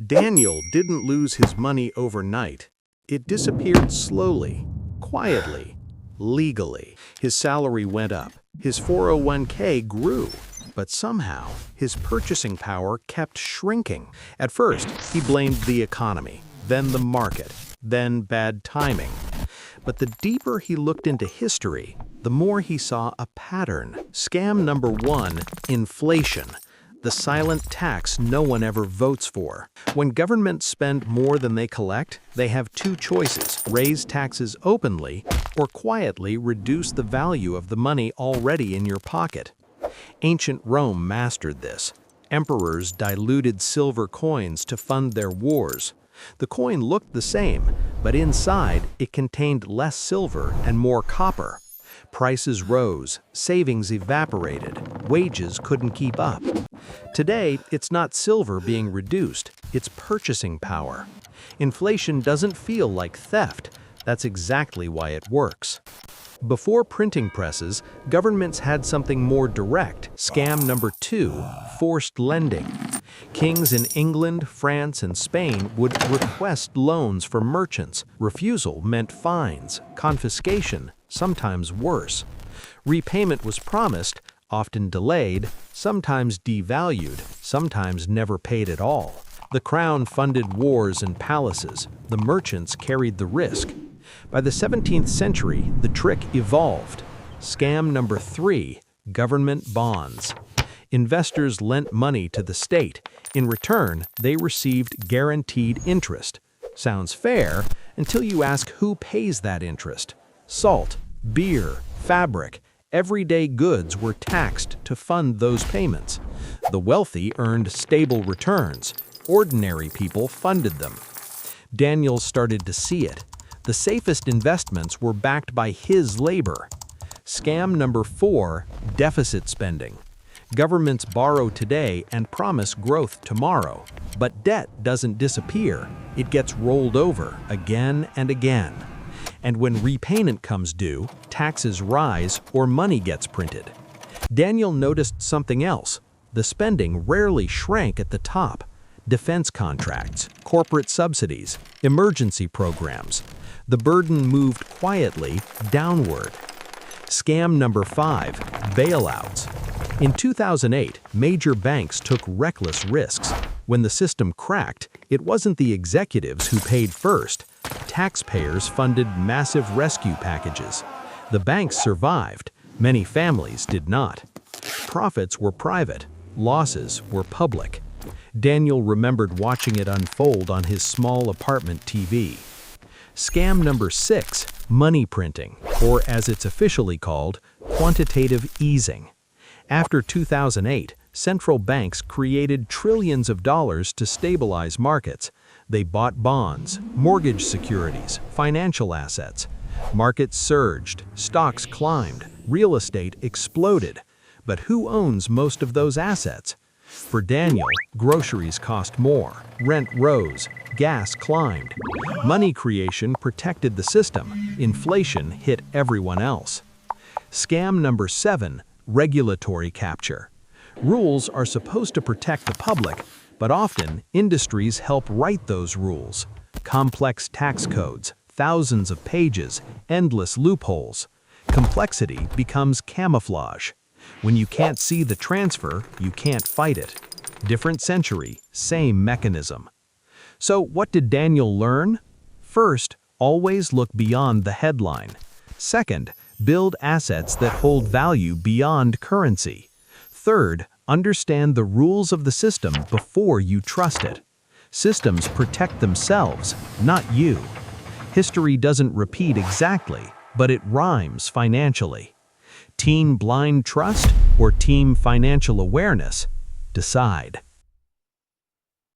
Daniel didn't lose his money overnight. It disappeared slowly, quietly, legally. His salary went up. His 401k grew. But somehow, his purchasing power kept shrinking. At first, he blamed the economy, then the market, then bad timing. But the deeper he looked into history, the more he saw a pattern. Scam number 1, inflation. The silent tax no one ever votes for. When governments spend more than they collect, they have two choices: raise taxes openly or quietly reduce the value of the money already in your pocket. Ancient Rome mastered this. Emperors diluted silver coins to fund their wars. The coin looked the same, but inside it contained less silver and more copper. Prices rose, savings evaporated, wages couldn't keep up. Today, it's not silver being reduced, it's purchasing power. Inflation doesn't feel like theft. That's exactly why it works. Before printing presses, governments had something more direct. Scam number 2, forced lending. Kings in England, France, and Spain would request loans for merchants. Refusal meant fines, confiscation, sometimes worse. Repayment was promised, often delayed, sometimes devalued, sometimes never paid at all. The crown funded wars and palaces. The merchants carried the risk. By the 17th century, the trick evolved. Scam number 3, government bonds. Investors lent money to the state. In return, they received guaranteed interest. Sounds fair until you ask who pays that interest. Salt, beer, fabric, everyday goods were taxed to fund those payments. The wealthy earned stable returns. Ordinary people funded them. Daniel started to see it. The safest investments were backed by his labor. Scam number 4, deficit spending. Governments borrow today and promise growth tomorrow. But debt doesn't disappear. It gets rolled over again and again. And when repayment comes due, taxes rise or money gets printed. Daniel noticed something else. The spending rarely shrank at the top. Defense contracts, corporate subsidies, emergency programs. The burden moved quietly downward. Scam number 5, bailouts. In 2008, major banks took reckless risks. When the system cracked, it wasn't the executives who paid first. Taxpayers funded massive rescue packages. The banks survived. Many families did not. Profits were private. Losses were public. Daniel remembered watching it unfold on his small apartment TV. Scam number 6, money printing, or as it's officially called, quantitative easing. After 2008, central banks created trillions of dollars to stabilize markets. They bought bonds, mortgage securities, financial assets. Markets surged, stocks climbed, real estate exploded. But who owns most of those assets? For Daniel, groceries cost more, rent rose, gas climbed. Money creation protected the system. Inflation hit everyone else. Scam number 7, regulatory capture. Rules are supposed to protect the public, but often industries help write those rules. Complex tax codes, thousands of pages, endless loopholes. Complexity becomes camouflage. When you can't see the transfer, you can't fight it. Different century, same mechanism. So what did Daniel learn? First, always look beyond the headline. Second, build assets that hold value beyond currency. Third, understand the rules of the system before you trust it. Systems protect themselves, not you. History doesn't repeat exactly, but it rhymes financially. Team blind trust or team financial awareness? Decide.